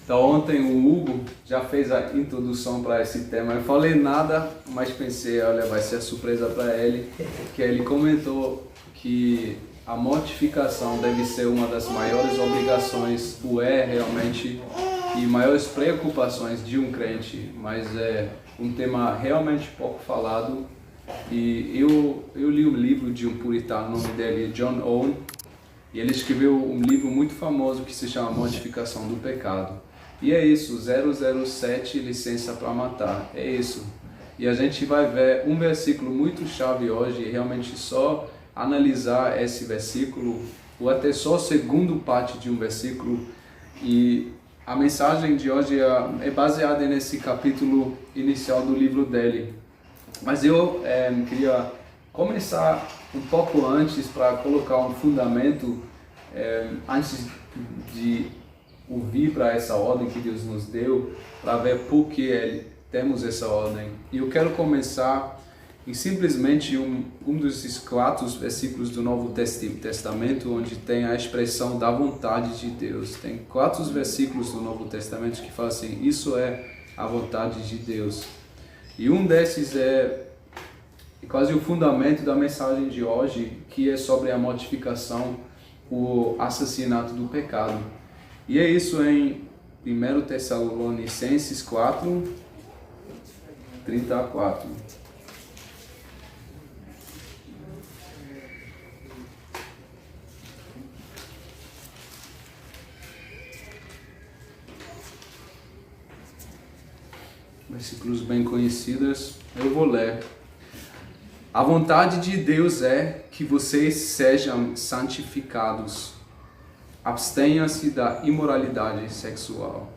Então ontem o Hugo já fez a introdução para esse tema. Eu falei nada, mas pensei, olha, vai ser surpresa para ele, que ele comentou que a mortificação deve ser uma das maiores obrigações, realmente, e maiores preocupações de um crente, mas é um tema realmente pouco falado. E eu li um livro de um puritano, o nome dele é John Owen, e ele escreveu um livro muito famoso que se chama Mortificação do Pecado. E é isso, 007, licença para matar, é isso. E a gente vai ver um versículo muito chave hoje, e realmente só analisar esse versículo, ou até só a segunda parte de um versículo. E a mensagem de hoje é baseada nesse capítulo inicial do livro dele. Mas eu queria começar um pouco antes para colocar um fundamento, antes de ouvir para essa ordem que Deus nos deu, para ver por que temos essa ordem. E eu quero começar em simplesmente um desses 4 versículos do Novo Testamento, onde tem a expressão da vontade de Deus. Tem 4 versículos do Novo Testamento que falam assim, isso é a vontade de Deus. E um desses é quase o fundamento da mensagem de hoje, que é sobre a mortificação, o assassinato do pecado. E é isso em 1 Tessalonicenses 4, 34. Versículos bem conhecidos, eu vou ler. A vontade de Deus é que vocês sejam santificados. Abstenham-se da imoralidade sexual.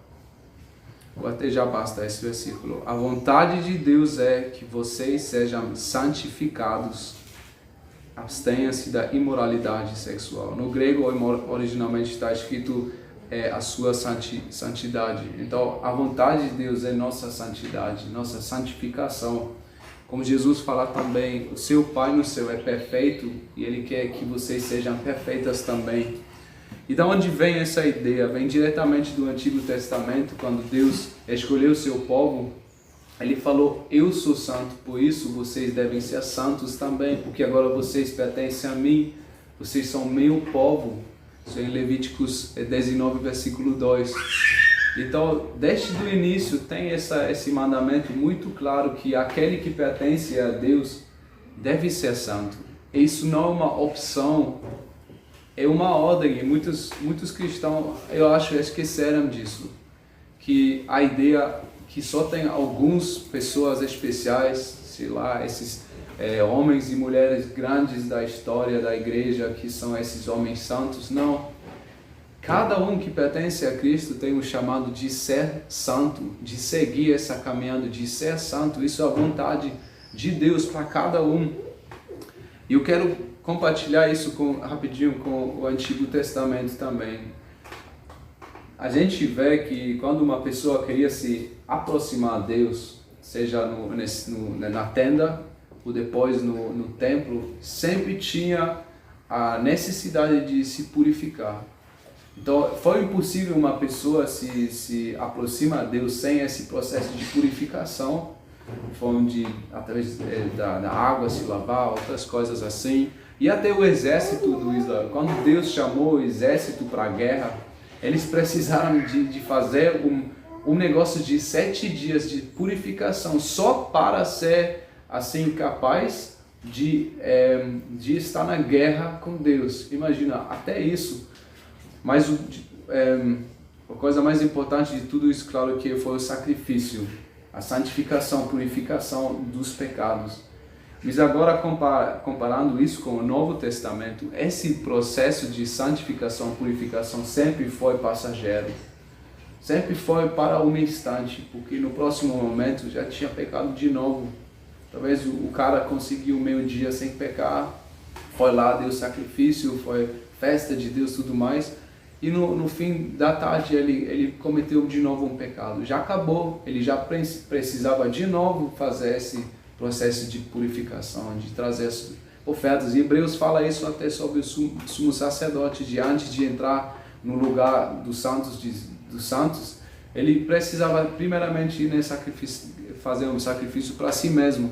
Ou até já basta esse versículo. A vontade de Deus é que vocês sejam santificados. Abstenham-se da imoralidade sexual. No grego, originalmente está escrito a sua santidade. Então, a vontade de Deus é nossa santidade, nossa santificação. Como Jesus fala também, o seu Pai no céu é perfeito e Ele quer que vocês sejam perfeitas também. E de onde vem essa ideia? Vem diretamente do Antigo Testamento, quando Deus escolheu o seu povo. Ele falou, eu sou santo, por isso vocês devem ser santos também, porque agora vocês pertencem a mim, vocês são meu povo. Isso é em Levíticos 19, versículo 2. Então, desde o início tem esse mandamento muito claro que aquele que pertence a Deus deve ser santo. Isso não é uma opção, é uma ordem. E muitos cristãos, eu acho, esqueceram disso. Que a ideia que só tem algumas pessoas especiais, sei lá, esses homens e mulheres grandes da história da igreja, que são esses homens santos. Não. Cada um que pertence a Cristo tem o chamado de ser santo, de seguir essa caminhada, de ser santo. Isso é a vontade de Deus para cada um. E eu quero compartilhar isso rapidinho com o Antigo Testamento também. A gente vê que quando uma pessoa queria se aproximar a Deus, seja na tenda ou depois no templo, sempre tinha a necessidade de se purificar. Então, foi impossível uma pessoa se aproximar a Deus sem esse processo de purificação, através da água se lavar, outras coisas assim. E até o exército do Israel, quando Deus chamou o exército para a guerra, eles precisaram de fazer um negócio de 7 dias de purificação, só para ser assim capaz de estar na guerra com Deus. Imagina, até isso. Mas a coisa mais importante de tudo isso, claro, que foi o sacrifício, a santificação, purificação dos pecados. Mas agora, comparando isso com o Novo Testamento, esse processo de santificação, purificação sempre foi passageiro. Sempre foi para um instante, porque no próximo momento já tinha pecado de novo. Talvez o cara conseguiu meio-dia sem pecar, foi lá, deu sacrifício, foi festa de Deus e tudo mais. E no fim da tarde ele cometeu de novo um pecado. Já acabou, ele já precisava de novo fazer esse processo de purificação, de trazer as ofertas. E Hebreus fala isso até sobre o sumo sacerdote, de antes de entrar no lugar dos santos, Ele precisava primeiramente fazer um sacrifício para si mesmo.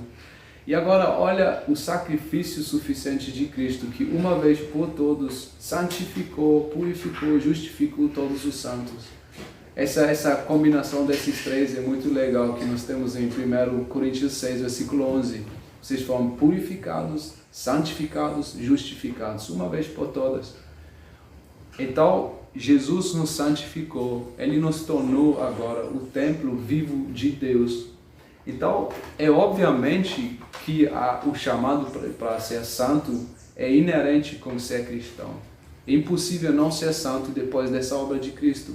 E agora olha o sacrifício suficiente de Cristo, que uma vez por todos santificou, purificou, justificou todos os santos. Essa combinação desses três é muito legal, que nós temos em 1 Coríntios 6, versículo 11. Vocês foram purificados, santificados, justificados, uma vez por todas. Então, Jesus nos santificou, Ele nos tornou agora o templo vivo de Deus. Então, é obviamente que o chamado para ser santo é inerente com ser cristão. É impossível não ser santo depois dessa obra de Cristo.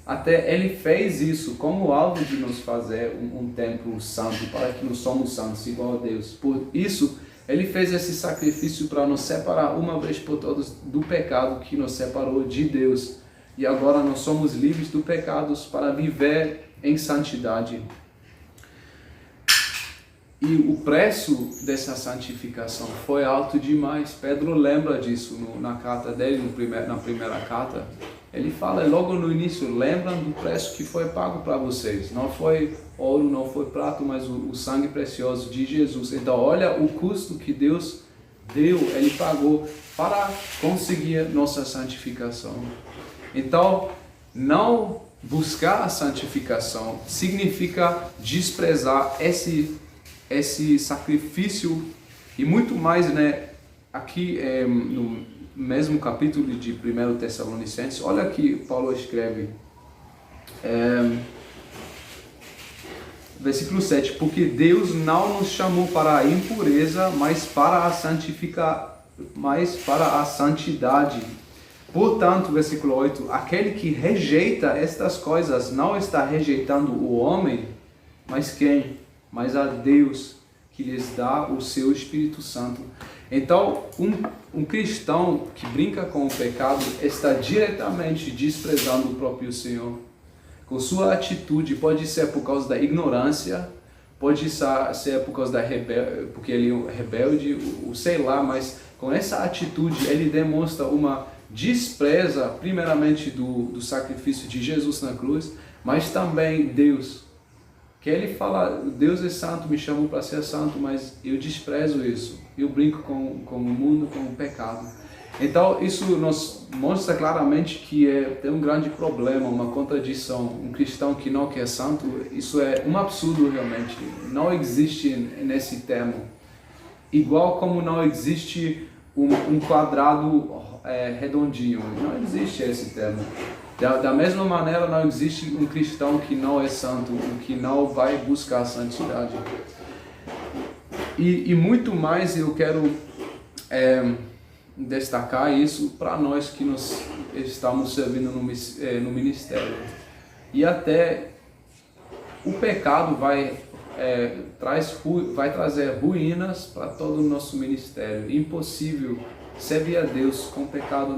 Até Ele fez isso como alvo de nos fazer um templo santo, para que nós somos santos igual a Deus. Por isso, Ele fez esse sacrifício para nos separar uma vez por todas do pecado que nos separou de Deus. E agora nós somos livres do pecado para viver em santidade. E o preço dessa santificação foi alto demais. Pedro lembra disso na carta dele, na primeira carta. Ele fala logo no início, lembram do preço que foi pago para vocês. Não foi ouro, não foi prata, mas o sangue precioso de Jesus. Então olha o custo que Deus deu, Ele pagou para conseguir nossa santificação. Então, não buscar a santificação significa desprezar esse sacrifício, e muito mais, né? Aqui no mesmo capítulo de 1 Tessalonicenses, olha aqui Paulo escreve, versículo 7, porque Deus não nos chamou para a impureza, mas para a santidade. Portanto, versículo 8, aquele que rejeita estas coisas não está rejeitando o homem, mas quem? Mas a Deus, que lhes dá o seu Espírito Santo. Então, um cristão que brinca com o pecado está diretamente desprezando o próprio Senhor. Com sua atitude, pode ser por causa da ignorância, pode ser por causa porque ele é rebelde, sei lá, mas com essa atitude ele demonstra uma despreza primeiramente do sacrifício de Jesus na cruz, mas também Deus. Que ele fala, Deus é santo, me chamam para ser santo, mas eu desprezo isso. Eu brinco com o mundo, com o pecado. Então isso nos mostra claramente que tem um grande problema, uma contradição. Um cristão que não quer santo, isso é um absurdo realmente. Não existe nesse termo. Igual como não existe um quadrado redondinho. Não existe esse termo. Da mesma maneira, não existe um cristão que não é santo, que não vai buscar a santidade. E muito mais eu quero destacar isso para nós que nos estamos servindo no ministério. E até o pecado vai trazer ruínas para todo o nosso ministério. Impossível servir a Deus com pecado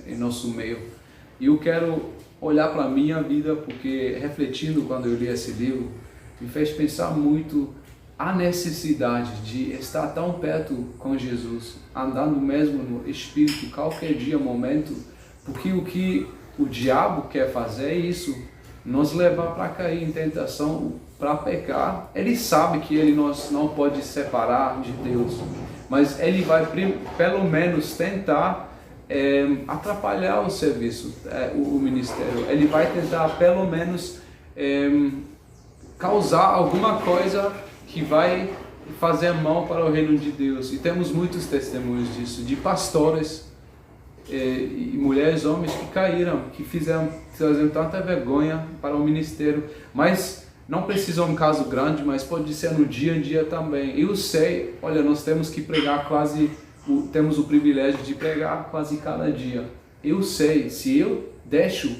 em nosso meio. E eu quero olhar para a minha vida, porque refletindo quando eu li esse livro, me fez pensar muito a necessidade de estar tão perto com Jesus, andando mesmo no Espírito, qualquer dia, momento, porque o que o diabo quer fazer é isso, nos levar para cair em tentação, para pecar. Ele sabe que ele não pode separar de Deus, mas ele vai pelo menos tentar atrapalhar o serviço, o ministério. Ele vai tentar pelo menos causar alguma coisa que vai fazer mal para o reino de Deus. E temos muitos testemunhos disso, de pastores e mulheres, homens que caíram, que trazeram tanta vergonha para o ministério. Mas não precisa um caso grande, mas pode ser no dia a dia também. Eu sei, olha, nós temos que pregar temos o privilégio de pregar quase cada dia. Eu sei, se eu deixo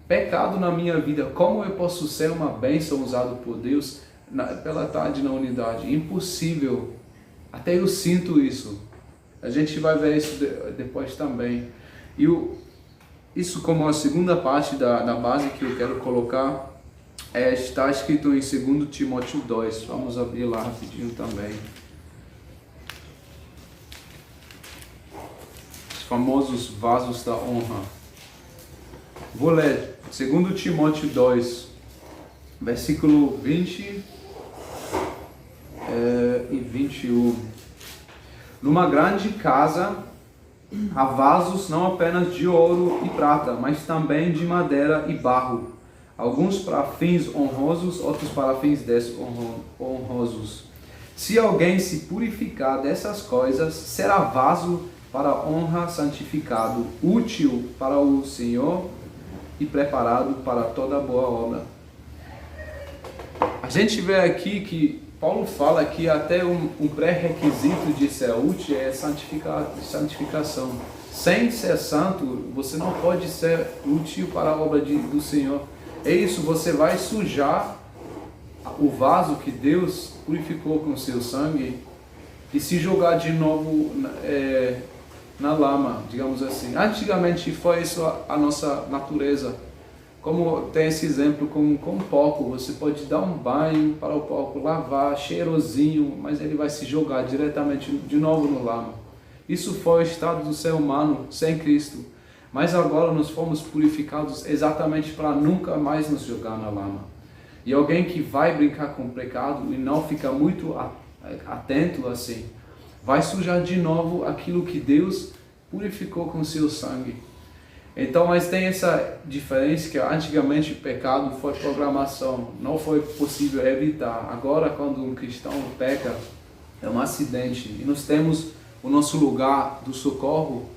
pecado na minha vida, como eu posso ser uma bênção usada por Deus pela tarde na unidade? Impossível. Até eu sinto isso. A gente vai ver isso depois também. E isso como a segunda parte da base que eu quero colocar, está escrito em 2 Timóteo 2. Vamos abrir lá rapidinho também. Famosos vasos da honra. Vou ler 2 Timóteo 2, versículo 20 e 21. Numa grande casa há vasos não apenas de ouro e prata, mas também de madeira e barro, alguns para fins honrosos, outros para fins desonrosos. Se alguém se purificar dessas coisas, será vaso para honra, santificado, útil para o Senhor e preparado para toda boa obra. A gente vê aqui que Paulo fala que até um pré-requisito de ser útil é santificação. Sem ser santo, você não pode ser útil para a obra do Senhor. É isso, você vai sujar o vaso que Deus purificou com seu sangue e se jogar de novo na lama, digamos assim. Antigamente foi isso a nossa natureza. Como tem esse exemplo com um porco, você pode dar um banho para o porco, lavar, cheirosinho, mas ele vai se jogar diretamente de novo no lama. Isso foi o estado do ser humano sem Cristo. Mas agora nós fomos purificados exatamente para nunca mais nos jogar na lama. E alguém que vai brincar com o pecado e não fica muito atento assim, vai sujar de novo aquilo que Deus purificou com seu sangue. Então, mas tem essa diferença que antigamente o pecado foi programação, não foi possível evitar. Agora, quando um cristão peca, é um acidente. E nós temos o nosso lugar do socorro,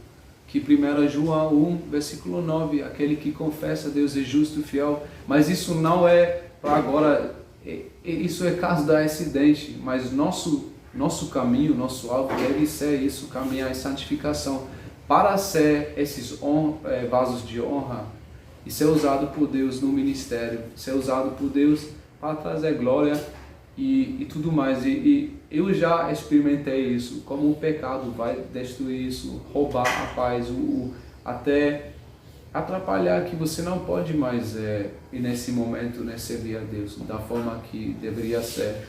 que 1 João 1, versículo 9, aquele que confessa Deus é justo e fiel. Mas isso não é para agora, isso é caso da acidente, mas nosso caminho, nosso alvo deve ser isso, caminhar em santificação, para ser esses vasos de honra e ser usado por Deus no ministério, ser usado por Deus para trazer glória e tudo mais. E eu já experimentei isso, como o pecado vai destruir isso, roubar a paz, até atrapalhar que você não pode mais ir nesse momento, servir a Deus da forma que deveria ser.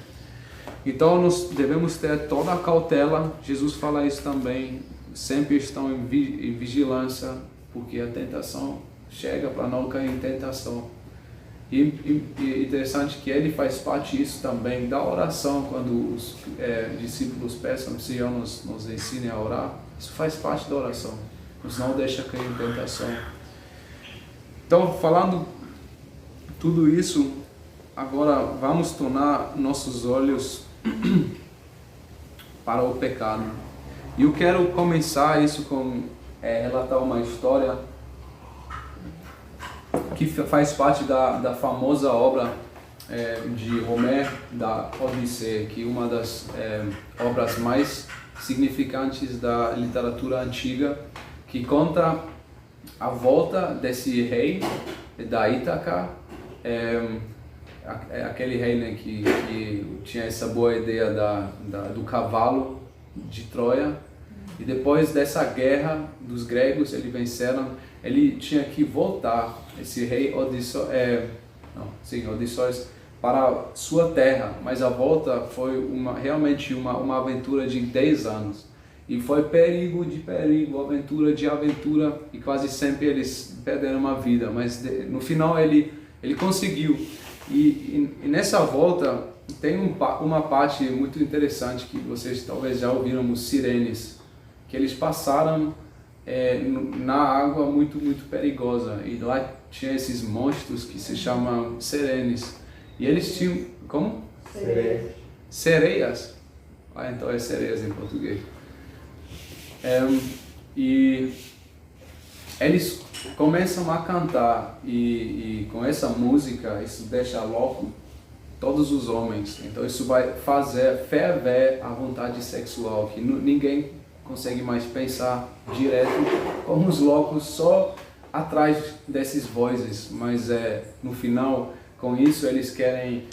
Então nós devemos ter toda a cautela. Jesus fala isso também. Sempre estão em vigilância, porque a tentação chega para não cair em tentação. E interessante que ele faz parte disso também da oração, quando os discípulos peçam que o Senhor nos ensine a orar. Isso faz parte da oração, nos não deixa cair em tentação. Então, falando tudo isso, agora vamos tornar nossos olhos para o pecado. E eu quero começar isso com relatar uma história que faz parte da famosa obra de Homero, da Odisseia, que é uma das obras mais significantes da literatura antiga, que conta a volta desse rei da Ítaca, aquele rei, né, que tinha essa boa ideia do cavalo de Troia. E depois dessa guerra dos gregos, eles venceram, ele tinha que voltar, esse rei Odisseus, para sua terra. Mas a volta foi realmente uma aventura de 10 anos. E foi perigo de perigo, aventura de aventura, e quase sempre eles perderam uma vida. Mas no final ele conseguiu. E nessa volta tem uma parte muito interessante que vocês talvez já ouviram, os sirenes, que eles passaram na água muito, muito perigosa, e lá tinha esses monstros que se chamam sirenes, e eles tinham, como? Sereias. Sereias? Então é sereias em português. E eles começam a cantar, e com essa música, isso deixa louco todos os homens. Então isso vai fazer ferver a vontade sexual, que ninguém consegue mais pensar direto, como os loucos, só atrás desses vozes. Mas no final, com isso, eles querem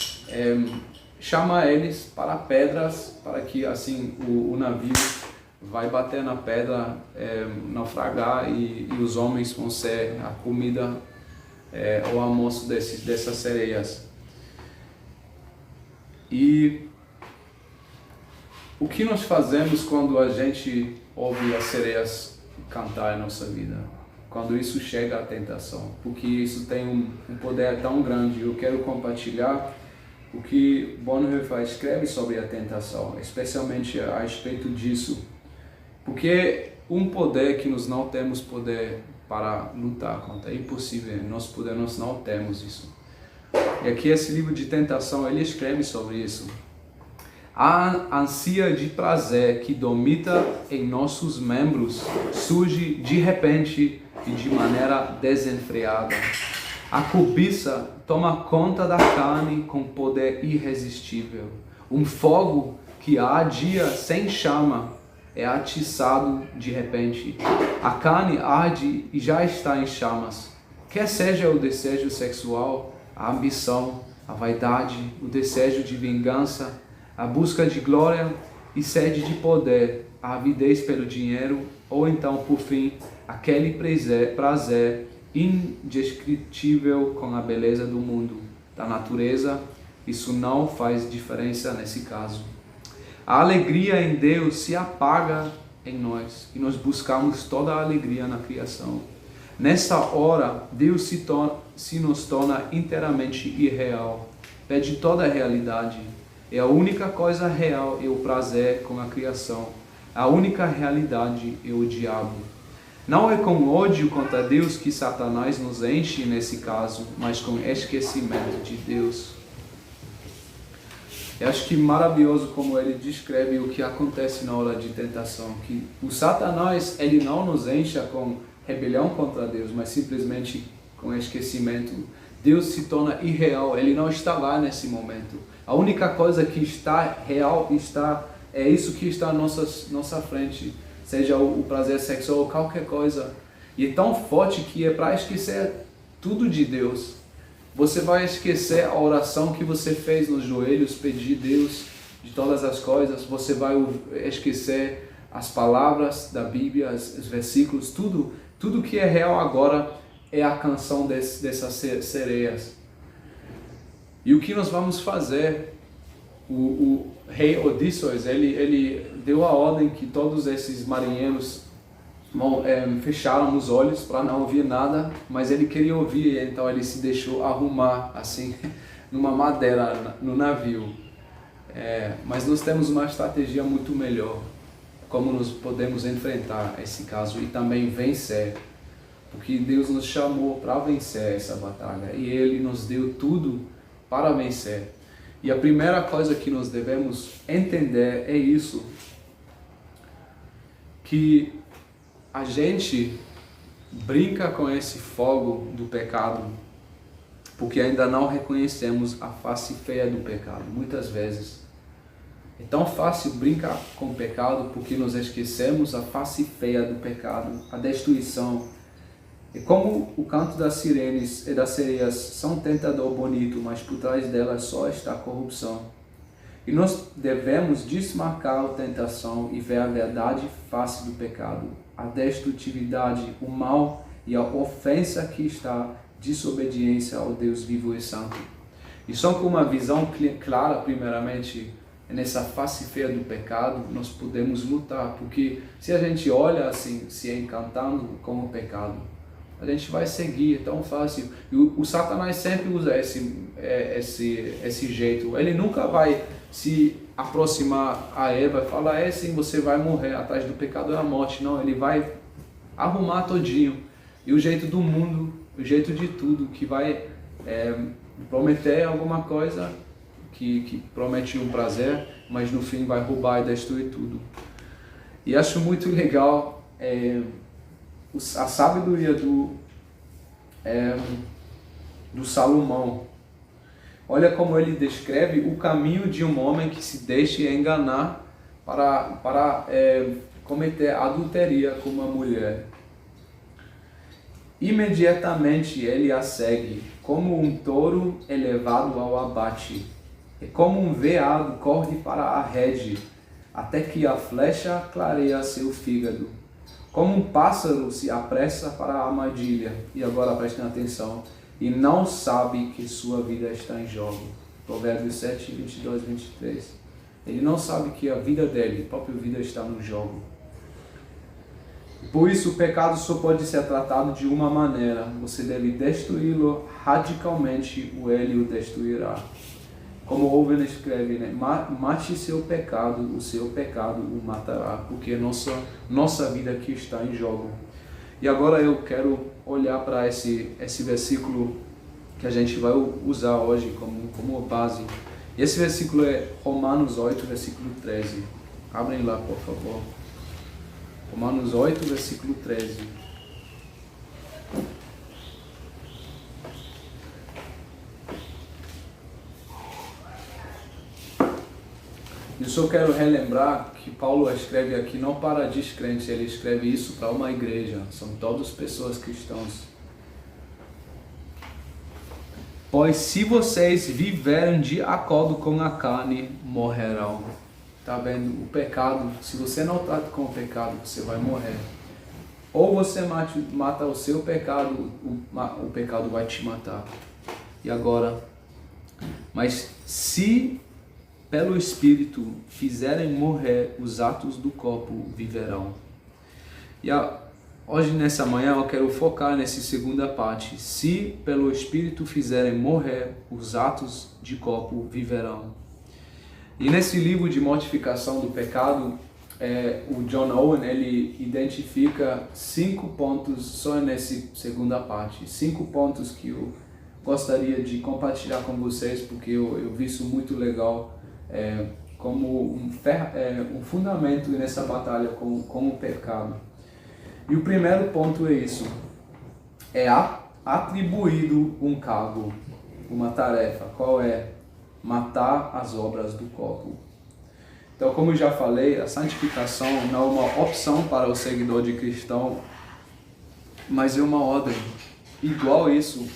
chamar eles para pedras, para que assim o navio vai bater na pedra, naufragar, e os homens vão ser a comida, o almoço dessas sereias. E o que nós fazemos quando a gente ouve as sereias cantar em nossa vida? quando isso chega à tentação, porque isso tem um poder tão grande. Eu quero compartilhar o que Bonhoeffer escreve sobre a tentação, especialmente a respeito disso, porque um poder que nós não temos poder para lutar contra, é impossível, nós não temos isso. E aqui esse livro de tentação, ele escreve sobre isso. A ânsia de prazer que domina em nossos membros surge de repente e de maneira desenfreada. A cobiça toma conta da carne com poder irresistível. Um fogo que ardia sem chama é atiçado de repente. A carne arde e já está em chamas. Quer seja o desejo sexual, a ambição, a vaidade, o desejo de vingança, a busca de glória e sede de poder, a avidez pelo dinheiro, ou então, por fim, aquele prazer indescritível com a beleza do mundo, da natureza. Isso não faz diferença nesse caso. A alegria em Deus se apaga em nós e nós buscamos toda a alegria na criação. Nessa hora, Deus se nos torna inteiramente irreal, perde toda a realidade. E a única coisa real é o prazer com a criação. A única realidade é o diabo. Não é com ódio contra Deus que Satanás nos enche nesse caso, mas com esquecimento de Deus. Eu acho que maravilhoso como ele descreve o que acontece na hora de tentação, que o Satanás, ele não nos enche com rebelião contra Deus, mas simplesmente com esquecimento. Deus se torna irreal, ele não está lá nesse momento. A única coisa que está real é isso que está à nossa frente, seja o prazer sexual ou qualquer coisa. E é tão forte que é para esquecer tudo de Deus. Você vai esquecer a oração que você fez nos joelhos, pedir Deus de todas as coisas. Você vai esquecer as palavras da Bíblia, os versículos, tudo que é real agora é a canção dessas sereias. E o que nós vamos fazer? O rei Odysseus, ele deu a ordem que todos esses marinheiros fecharam os olhos para não ouvir nada, mas ele queria ouvir, então ele se deixou arrumar assim, numa madeira no navio. Mas nós temos uma estratégia muito melhor, como nós podemos enfrentar esse caso e também vencer, porque Deus nos chamou para vencer essa batalha e Ele nos deu tudo para vencer. E a primeira coisa que nós devemos entender é isso, que a gente brinca com esse fogo do pecado porque ainda não reconhecemos a face feia do pecado. Muitas vezes é tão fácil brincar com o pecado porque nós esquecemos a face feia do pecado, a destruição. E como o canto das sirenes e das sereias são tentador bonito, mas por trás delas só está a corrupção. E nós devemos desmarcar a tentação e ver a verdade face do pecado, a destrutividade, o mal e a ofensa que está desobediência ao Deus vivo e santo. E só com uma visão clara, primeiramente, nessa face feia do pecado, nós podemos lutar, porque se a gente olha assim, se encantando com o pecado, a gente vai seguir, é tão fácil. E o Satanás sempre usa esse jeito. Ele nunca vai se aproximar a Eva e falar, assim, você vai morrer, atrás do pecado é a morte. Não, ele vai arrumar todinho. E o jeito do mundo, o jeito de tudo, que vai prometer alguma coisa, que promete um prazer, mas no fim vai roubar e destruir tudo. E acho muito legal a sabedoria do Salomão. Olha como ele descreve o caminho de um homem que se deixa enganar para cometer adulteria com uma mulher. Imediatamente ele a segue, como um touro elevado ao abate, e como um veado corre para a rede, até que a flecha clareia seu fígado. Como um pássaro se apressa para a armadilha, e agora prestem atenção, e não sabe que sua vida está em jogo. Provérbios 7, 22, 23. Ele não sabe que a vida dele, a própria vida, está no jogo. Por isso, o pecado só pode ser tratado de uma maneira. Você deve destruí-lo radicalmente, ou ele o destruirá. Como Owen escreve, né? Mate seu pecado, o seu pecado o matará, porque nossa vida aqui está em jogo. E agora eu quero olhar para esse versículo que a gente vai usar hoje como base. E esse versículo é Romanos 8, versículo 13. Abrem lá, por favor. Romanos 8, versículo 13. Eu só quero relembrar que Paulo escreve aqui não para descrentes, ele escreve isso para uma igreja. São todas pessoas cristãs. Pois se vocês viverem de acordo com a carne, morrerão. Tá vendo? O pecado, se você não trata com o pecado, você vai morrer. Ou você mata o seu pecado, o pecado vai te matar. E agora? Mas se pelo Espírito fizerem morrer os atos do corpo, viverão. E hoje, nessa manhã, eu quero focar nessa segunda parte. Se pelo Espírito fizerem morrer os atos de corpo, viverão. E nesse livro de mortificação do pecado, o John Owen, ele identifica 5 pontos, só nessa segunda parte, 5 pontos que eu gostaria de compartilhar com vocês, porque eu vi isso muito legal, como um fundamento nessa batalha com o pecado. E o primeiro ponto é isso, é atribuído um cargo, uma tarefa. Qual é? Matar as obras do corpo. Então, como eu já falei, a santificação não é uma opção para o seguidor de cristão, mas é uma ordem. Igual isso,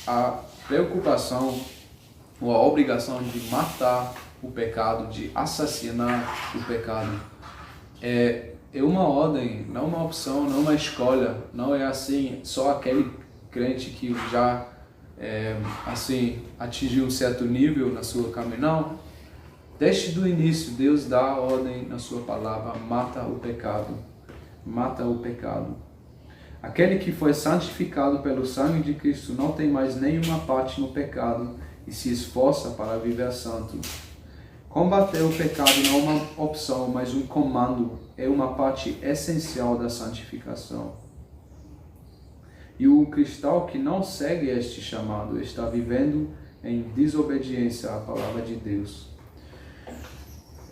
a preocupação ou a obrigação de matar o pecado, de assassinar o pecado, é uma ordem, não uma opção, não uma escolha. Não é assim, só aquele crente que já atingiu um certo nível na sua caminhada. Não. Desde o início, Deus dá a ordem na sua palavra: mata o pecado. Mata o pecado. Aquele que foi santificado pelo sangue de Cristo não tem mais nenhuma parte no pecado e se esforça para viver santo. Combater o pecado não é uma opção, mas um comando. É uma parte essencial da santificação. E o cristão que não segue este chamado está vivendo em desobediência à palavra de Deus.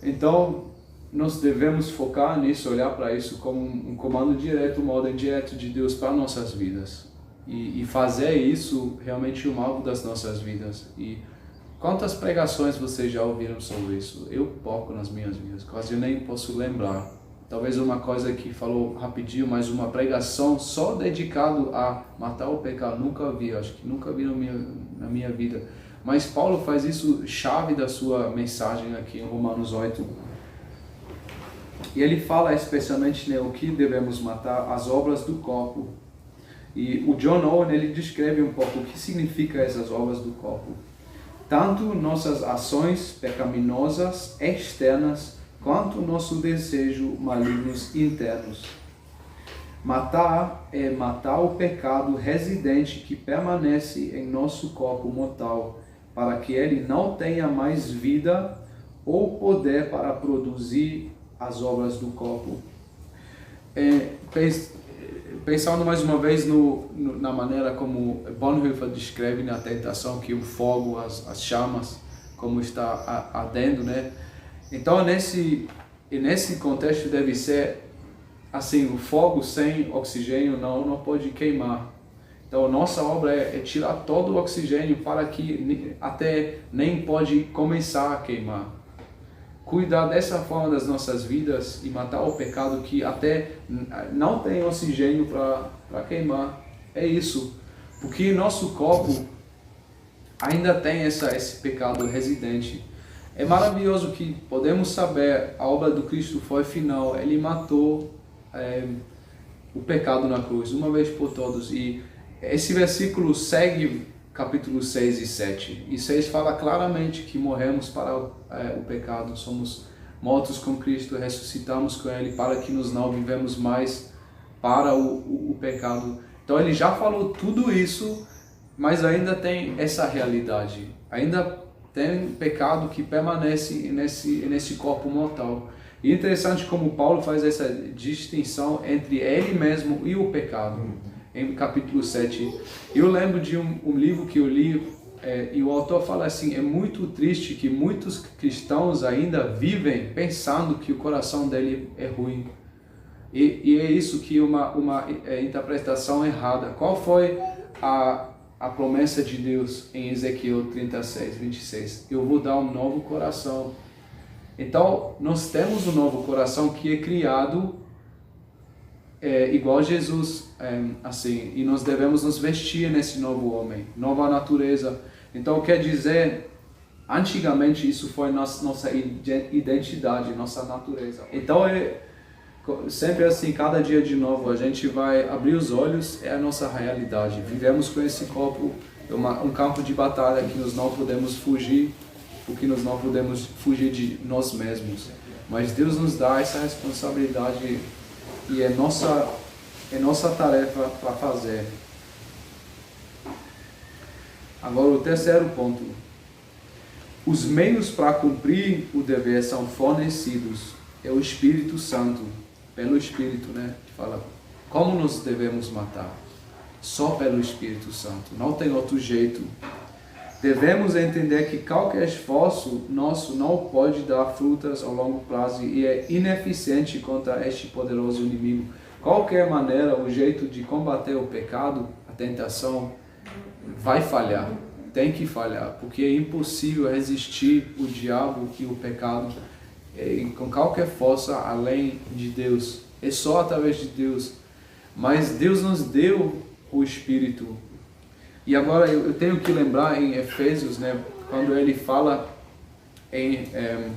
Então, nós devemos focar nisso, olhar para isso como um comando direto, uma ordem direta de Deus para nossas vidas. E fazer isso realmente um alvo das nossas vidas. E quantas pregações vocês já ouviram sobre isso? Eu pouco nas minhas vidas, quase eu nem posso lembrar. Talvez uma coisa que falou rapidinho, mas uma pregação só dedicado a matar o pecado, nunca vi, acho que nunca vi na minha vida. Mas Paulo faz isso chave da sua mensagem aqui em Romanos 8. E ele fala especialmente o que devemos matar, as obras do corpo. E o John Owen, ele descreve um pouco o que significa essas obras do corpo. Tanto nossas ações pecaminosas externas, quanto nosso desejo malignos internos. Matar é matar o pecado residente que permanece em nosso corpo mortal, para que ele não tenha mais vida ou poder para produzir as obras do corpo. Pensando mais uma vez na maneira como Bonhoeffer descreve na tentação, que o fogo, as chamas, como está ardendo, né? Então, nesse contexto deve ser assim: o fogo sem oxigênio não pode queimar. Então, nossa obra é tirar todo o oxigênio para que até nem pode começar a queimar. Cuidar dessa forma das nossas vidas e matar o pecado que até não tem oxigênio para queimar. É isso. Porque nosso corpo ainda tem esse pecado residente. É maravilhoso que podemos saber a obra do Cristo foi final. Ele matou o pecado na cruz, uma vez por todos. E esse versículo segue capítulo 6 e 7. E 6 fala claramente que morremos para o pecado, somos mortos com Cristo, ressuscitamos com Ele para que nós não vivemos mais para o pecado. Então ele já falou tudo isso, mas ainda tem essa realidade. Ainda tem pecado que permanece nesse corpo mortal. E é interessante como Paulo faz essa distinção entre ele mesmo e o pecado, em capítulo 7. Eu lembro de um livro que eu li, e o autor fala assim, é muito triste que muitos cristãos ainda vivem pensando que o coração dele é ruim. E é isso que uma interpretação errada. Qual foi a promessa de Deus em Ezequiel 36, 26? Eu vou dar um novo coração. Então, nós temos um novo coração que é criado igual a Jesus, assim, e nós devemos nos vestir nesse novo homem, nova natureza. Então, quer dizer, antigamente isso foi nossa identidade, nossa natureza. Então, sempre assim, cada dia de novo, a gente vai abrir os olhos, é a nossa realidade. Vivemos com esse corpo, um campo de batalha que nós não podemos fugir, porque nós não podemos fugir de nós mesmos. Mas Deus nos dá essa responsabilidade e é nossa tarefa para fazer. Agora o terceiro ponto. Os meios para cumprir o dever são fornecidos. É o Espírito Santo, pelo Espírito, né? Que fala como nós devemos matar. Só pelo Espírito Santo, não tem outro jeito. Devemos entender que qualquer esforço nosso não pode dar frutas ao longo prazo e é ineficiente contra este poderoso inimigo. Qualquer maneira, o jeito de combater o pecado, a tentação, vai falhar. Tem que falhar, porque é impossível resistir o diabo e o pecado com qualquer força além de Deus. É só através de Deus. Mas Deus nos deu o Espírito. E agora eu tenho que lembrar em Efésios, né, quando ele fala eu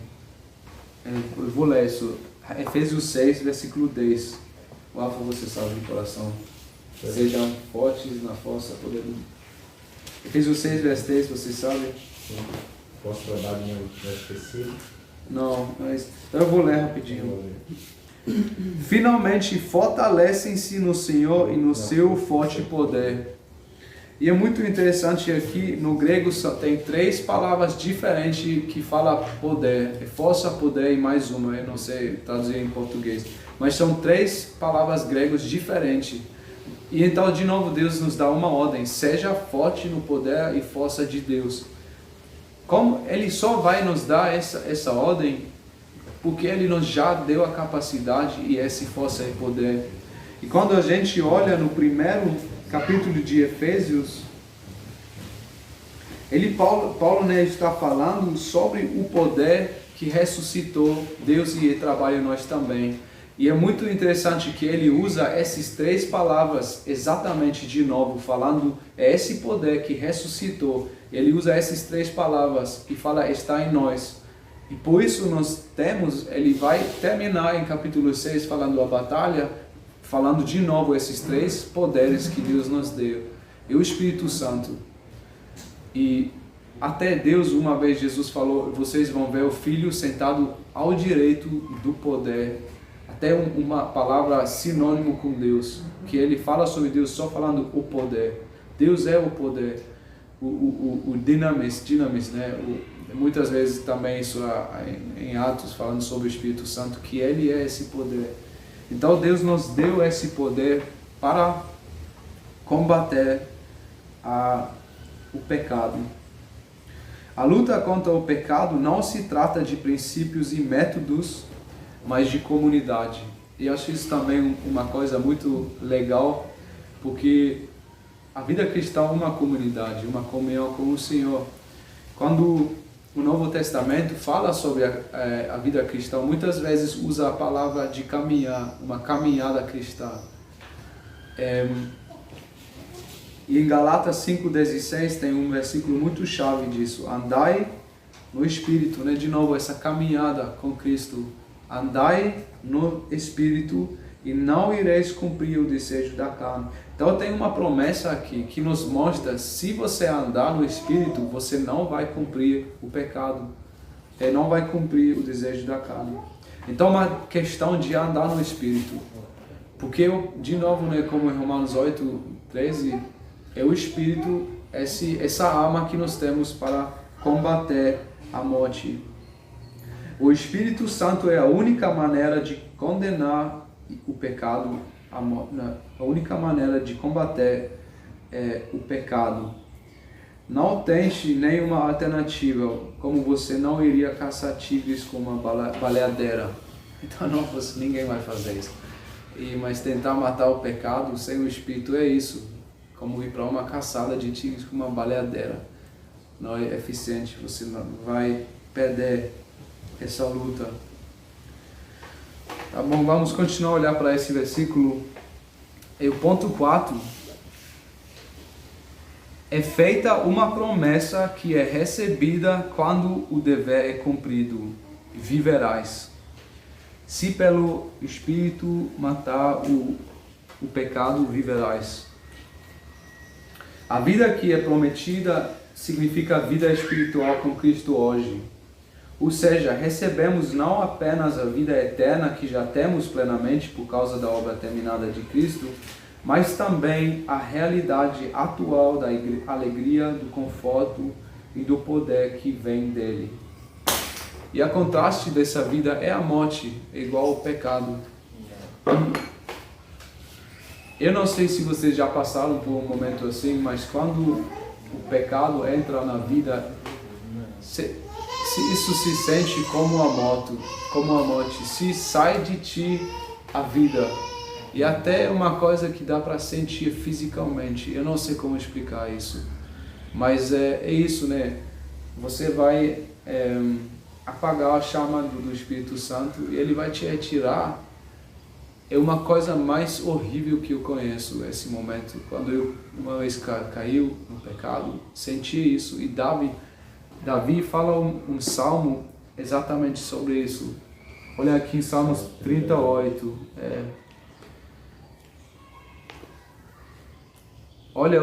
vou ler isso, Efésios 6, versículo 10. O Alfa, você sabe de coração. Sejam fortes na força poderosa. Efésios 6, verso 10, você sabe? Sim. Posso trabalhar no esquecido? Não, mas então eu vou ler rapidinho. Finalmente fortalecem-se no Senhor e no seu forte poder. E é muito interessante aqui, no grego só tem 3 palavras diferentes que falam poder. É força, poder e mais uma, eu não sei traduzir em português. Mas são 3 palavras gregas diferentes. E então, de novo, Deus nos dá uma ordem. Seja forte no poder e força de Deus. Como Ele só vai nos dar essa ordem? Porque Ele nos já deu a capacidade e essa força e poder. E quando a gente olha no primeiro capítulo de Efésios, Paulo né, está falando sobre o poder que ressuscitou Deus e trabalha em nós também. E é muito interessante que ele usa essas 3 palavras exatamente de novo, falando esse poder que ressuscitou. Ele usa essas 3 palavras e fala está em nós. E por isso nós temos, ele vai terminar em capítulo 6 falando a batalha, falando de novo esses 3 poderes que Deus nos deu. E o Espírito Santo. E até Deus, uma vez Jesus falou, vocês vão ver o Filho sentado ao direito do poder. Até uma palavra sinônimo com Deus. Que ele fala sobre Deus só falando o poder. Deus é o poder. O dinamis, né? Muitas vezes também isso em Atos, falando sobre o Espírito Santo, que ele é esse poder. Então Deus nos deu esse poder para combater o pecado. A luta contra o pecado não se trata de princípios e métodos, mas de comunidade. E eu acho isso também uma coisa muito legal, porque a vida cristã é uma comunidade, uma comunhão com o Senhor. Quando o Novo Testamento fala sobre a vida cristã, muitas vezes usa a palavra de caminhar, uma caminhada cristã. E em Galatas 5,16 tem um versículo muito chave disso. Andai no Espírito, né? De novo, essa caminhada com Cristo. Andai no Espírito e não ireis cumprir o desejo da carne. Então tem uma promessa aqui que nos mostra, se você andar no Espírito, você não vai cumprir o pecado. Não vai cumprir o desejo da carne. Então é uma questão de andar no Espírito. Porque, de novo, né, como em Romanos 8:13, é o Espírito, essa arma que nós temos para combater a morte. O Espírito Santo é a única maneira de condenar o pecado, a única maneira de combater o pecado. Não tem nenhuma alternativa, como você não iria caçar tigres com uma baleadeira. Então ninguém vai fazer isso. Mas tentar matar o pecado sem o Espírito é isso, como ir para uma caçada de tigres com uma baleadeira. Não é eficiente, você vai perder essa luta. Tá bom, vamos continuar a olhar para esse versículo. E o ponto 4. É feita uma promessa que é recebida quando o dever é cumprido. Viverás. Se pelo Espírito matar o pecado, viverás. A vida que é prometida significa a vida espiritual com Cristo hoje. Ou seja, recebemos não apenas a vida eterna que já temos plenamente por causa da obra terminada de Cristo, mas também a realidade atual da alegria, do conforto e do poder que vem dele. E a contraste dessa vida é a morte, igual ao pecado. Eu não sei se vocês já passaram por um momento assim, mas quando o pecado entra na vida, isso se sente como a morte, se sai de ti a vida. E até uma coisa que dá para sentir fisicamente. Eu não sei como explicar isso. Mas é isso, né? Você vai apagar a chama do Espírito Santo e ele vai te retirar. É uma coisa mais horrível que eu conheço, esse momento. Quando eu uma vez caiu no pecado, senti isso. E Davi fala um salmo exatamente sobre isso. Olha aqui em Salmos 38. Olha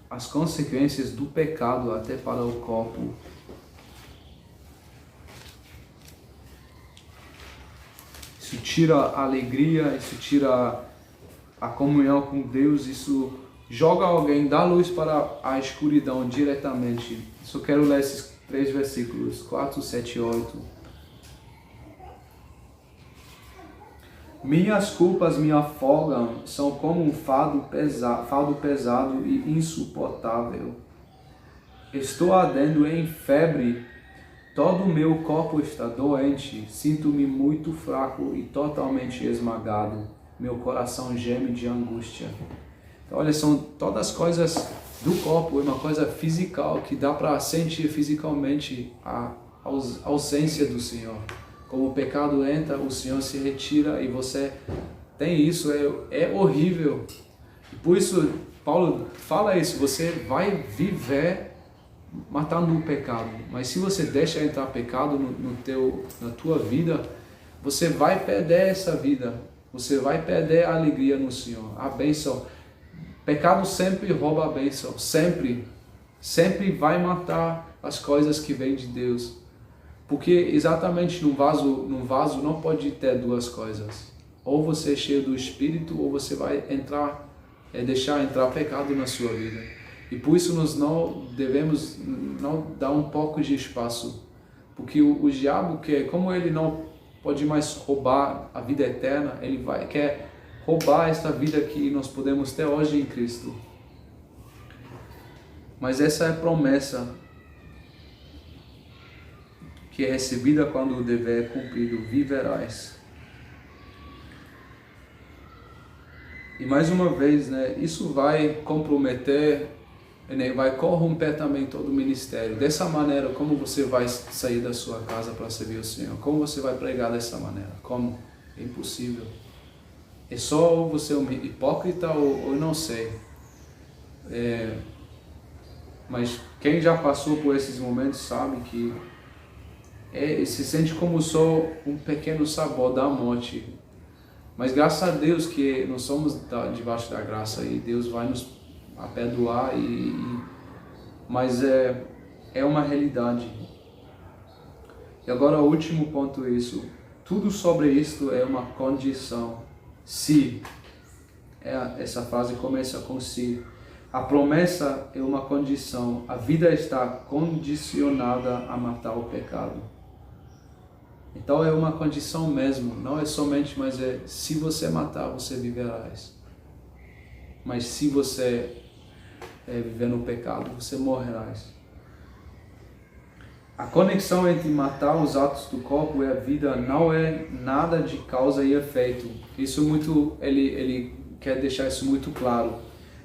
as consequências do pecado até para o corpo. Isso tira a alegria, isso tira a comunhão com Deus, isso joga alguém da luz para a escuridão diretamente. Só quero ler esses 3 versículos, 4, 7 e 8. Minhas culpas me afogam, são como um fardo pesado e insuportável. Estou ardendo em febre, todo o meu corpo está doente, sinto-me muito fraco e totalmente esmagado. Meu coração geme de angústia. Então, olha, são todas as coisas do corpo, é uma coisa física que dá para sentir fisicamente a ausência do Senhor. Como o pecado entra, o Senhor se retira e você tem isso, é horrível. E por isso, Paulo fala isso, você vai viver matando o pecado. Mas se você deixa entrar pecado na tua vida, você vai perder essa vida. Você vai perder a alegria no Senhor, a bênção. Pecado sempre rouba a bênção, sempre. Sempre vai matar as coisas que vêm de Deus. Porque exatamente num vaso não pode ter duas coisas. Ou você é cheio do Espírito, ou você vai deixar entrar pecado na sua vida. E por isso nós não devemos dar um pouco de espaço. Porque o diabo como ele não pode mais roubar a vida eterna, ele quer roubar esta vida que nós podemos ter hoje em Cristo. Mas essa é a promessa que é recebida quando o dever é cumprido, viverás. E mais uma vez, né, isso vai comprometer, né, vai corromper também todo o ministério. Dessa maneira, como você vai sair da sua casa para servir o Senhor? Como você vai pregar dessa maneira? Como? É impossível. É só você um hipócrita ou não sei. Mas quem já passou por esses momentos sabe que se sente como só um pequeno sabor da morte. Mas graças a Deus que nós somos debaixo da graça e Deus vai nos perdoar. Mas é uma realidade. E agora o último ponto é isso. Tudo sobre isto é uma condição. Se. Essa frase começa com se. A promessa é uma condição. A vida está condicionada a matar o pecado. Então é uma condição mesmo. Não é somente, mas é se você matar, você viverás. Mas se você viver no pecado, você morrerás. A conexão entre matar os atos do corpo e a vida não é nada de causa e efeito. Isso muito, ele quer deixar isso muito claro.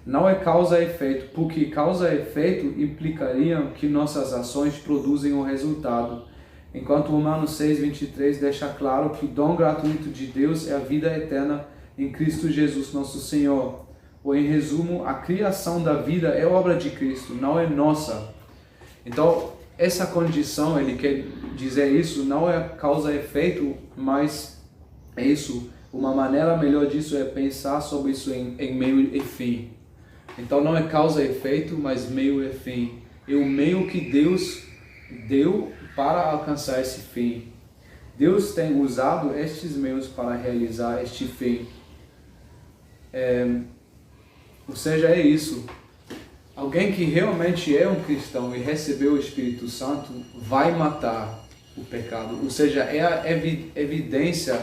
Não é causa e efeito, porque causa e efeito implicariam que nossas ações produzem um resultado. Enquanto Romanos 6:23 deixa claro que o dom gratuito de Deus é a vida eterna em Cristo Jesus, nosso Senhor. Ou em resumo, a criação da vida é obra de Cristo, não é nossa. Então, essa condição, ele quer dizer isso, não é causa e efeito, mas é isso. Uma maneira melhor disso é pensar sobre isso em meio e fim. Então não é causa e efeito, mas meio e fim. É o meio que Deus deu para alcançar esse fim. Deus tem usado estes meios para realizar este fim. Ou seja, é isso. Alguém que realmente é um cristão e recebeu o Espírito Santo vai matar o pecado. Ou seja, é a evidência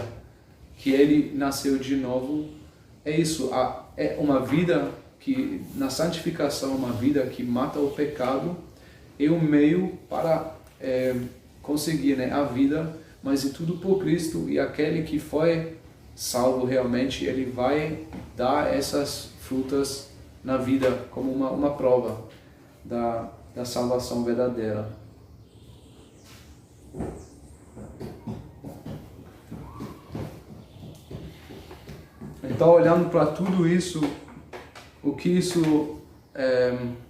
que ele nasceu de novo. É isso. É uma vida que, na santificação, uma vida que mata o pecado, é um meio para conseguir, né, a vida, mas é tudo por Cristo, e aquele que foi salvo realmente, ele vai dar essas frutas na vida como uma prova da salvação verdadeira. Então, olhando para tudo isso, o que isso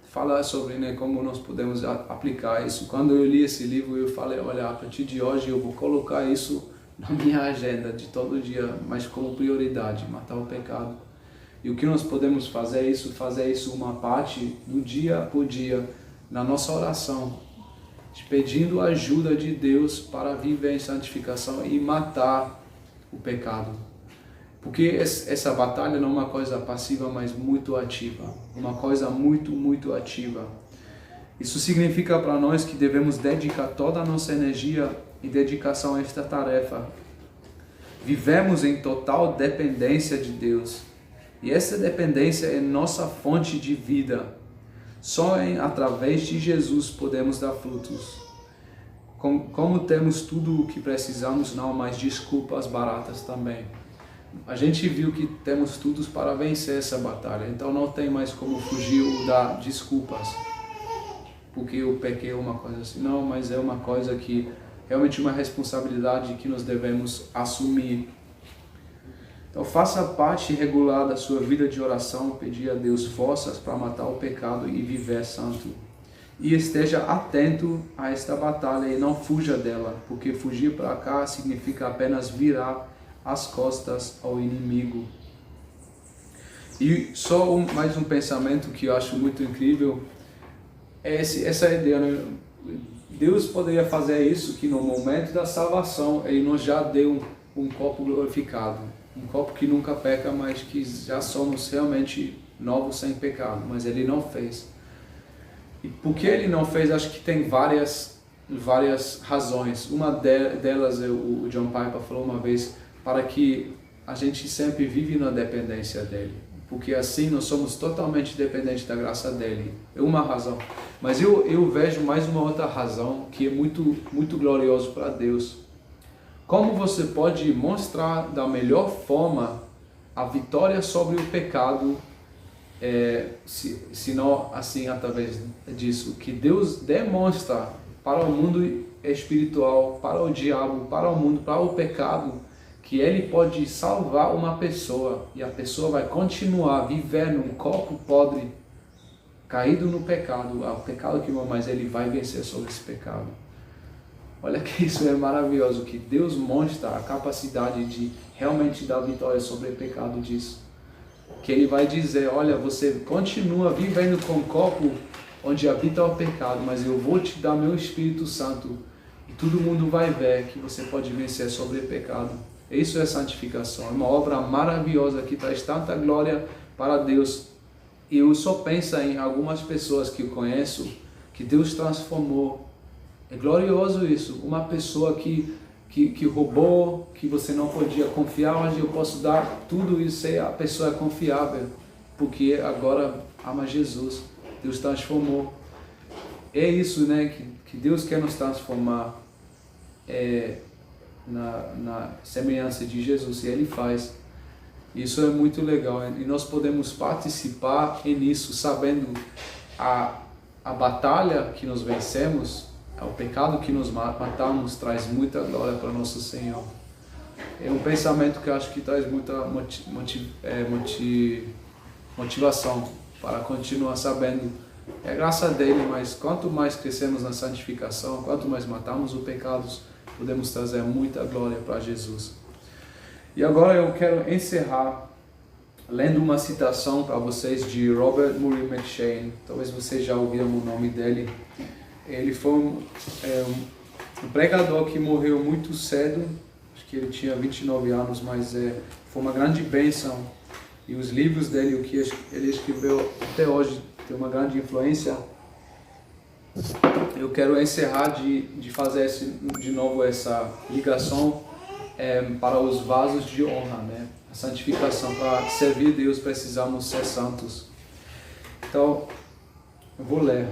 fala sobre, né, como nós podemos aplicar isso. Quando eu li esse livro, eu falei, olha, a partir de hoje eu vou colocar isso na minha agenda de todo dia, mas como prioridade, matar o pecado. E o que nós podemos fazer é fazer isso uma parte do dia por dia, na nossa oração, pedindo a ajuda de Deus para viver em santificação e matar o pecado. Porque essa batalha não é uma coisa passiva, mas muito ativa. Uma coisa muito, muito ativa. Isso significa para nós que devemos dedicar toda a nossa energia e dedicação a esta tarefa. Vivemos em total dependência de Deus. E essa dependência é nossa fonte de vida. Só através de Jesus podemos dar frutos. Como temos tudo o que precisamos, não há mais desculpas baratas também. A gente viu que temos tudo para vencer essa batalha, então não tem mais como fugir ou dar desculpas, porque eu pequei uma coisa assim. Não, mas é uma coisa que realmente uma responsabilidade que nós devemos assumir. Então faça parte regular da sua vida de oração, pedir a Deus forças para matar o pecado e viver santo. E esteja atento a esta batalha e não fuja dela, porque fugir para cá significa apenas virar as costas ao inimigo. E só mais um pensamento que eu acho muito incrível é essa ideia, né? Deus poderia fazer isso, que no momento da salvação Ele nos já deu um corpo glorificado, um corpo que nunca peca, mas que já somos realmente novos sem pecado, mas Ele não fez. E por que Ele não fez? Acho que tem várias razões. Uma delas, o John Piper falou uma vez, para que a gente sempre vive na dependência dele, porque assim nós somos totalmente dependentes da graça dele. É uma razão, mas eu vejo mais uma outra razão que é muito, muito glorioso para Deus. Como você pode mostrar da melhor forma a vitória sobre o pecado, se não assim através disso, que Deus demonstra para o mundo espiritual, para o diabo, para o mundo, para o pecado, que Ele pode salvar uma pessoa e a pessoa vai continuar vivendo um corpo podre, caído no pecado, o pecado que mas Ele vai vencer sobre esse pecado. Olha que isso é maravilhoso, que Deus mostra a capacidade de realmente dar vitória sobre o pecado disso. Que Ele vai dizer, olha, você continua vivendo com um corpo onde habita o pecado, mas eu vou te dar meu Espírito Santo e todo mundo vai ver que você pode vencer sobre o pecado. Isso é santificação. É uma obra maravilhosa que traz tanta glória para Deus. E eu só penso em algumas pessoas que eu conheço que Deus transformou. É glorioso isso. Uma pessoa que roubou, que você não podia confiar, onde eu posso dar tudo isso, e a pessoa é confiável, porque agora ama Jesus. Deus transformou. É isso, né, que Deus quer nos transformar na semelhança de Jesus, e Ele faz. Isso é muito legal, e nós podemos participar nisso, sabendo a batalha que nós vencemos, o pecado que nos matamos, traz muita glória para nosso Senhor. É um pensamento que eu acho que traz muita motivação para continuar sabendo. É graça dele, mas quanto mais crescemos na santificação, quanto mais matamos os pecados, podemos trazer muita glória para Jesus. E agora eu quero encerrar lendo uma citação para vocês de Robert Murray M'Cheyne. Talvez vocês já ouviram o nome dele. Ele foi um pregador que morreu muito cedo. Acho que ele tinha 29 anos, mas foi uma grande bênção. E os livros dele, o que ele escreveu até hoje, tem uma grande influência. Eu quero encerrar de fazer de novo essa ligação para os vasos de honra, né? A santificação. Para servir Deus precisamos ser santos. Então, eu vou ler.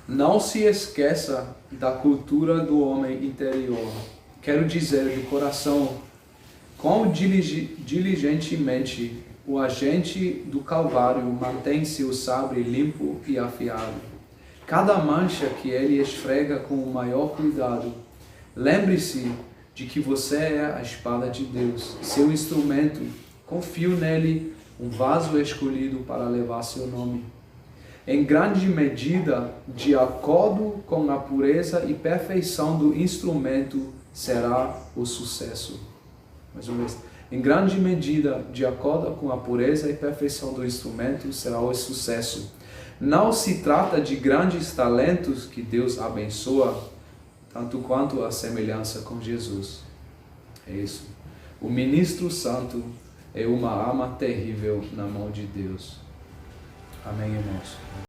Não se esqueça da cultura do homem interior. Quero dizer de coração, quão diligentemente o agente do Calvário mantém seu sabre limpo e afiado. Cada mancha que ele esfrega com o maior cuidado. Lembre-se de que você é a espada de Deus, seu instrumento. Confio nele, um vaso escolhido para levar seu nome. Em grande medida, de acordo com a pureza e perfeição do instrumento, será o sucesso. Mais uma vez. Em grande medida, de acordo com a pureza e perfeição do instrumento, será o sucesso. Não se trata de grandes talentos que Deus abençoa, tanto quanto a semelhança com Jesus. É isso. O ministro santo é uma arma terrível na mão de Deus. Amém, irmãos?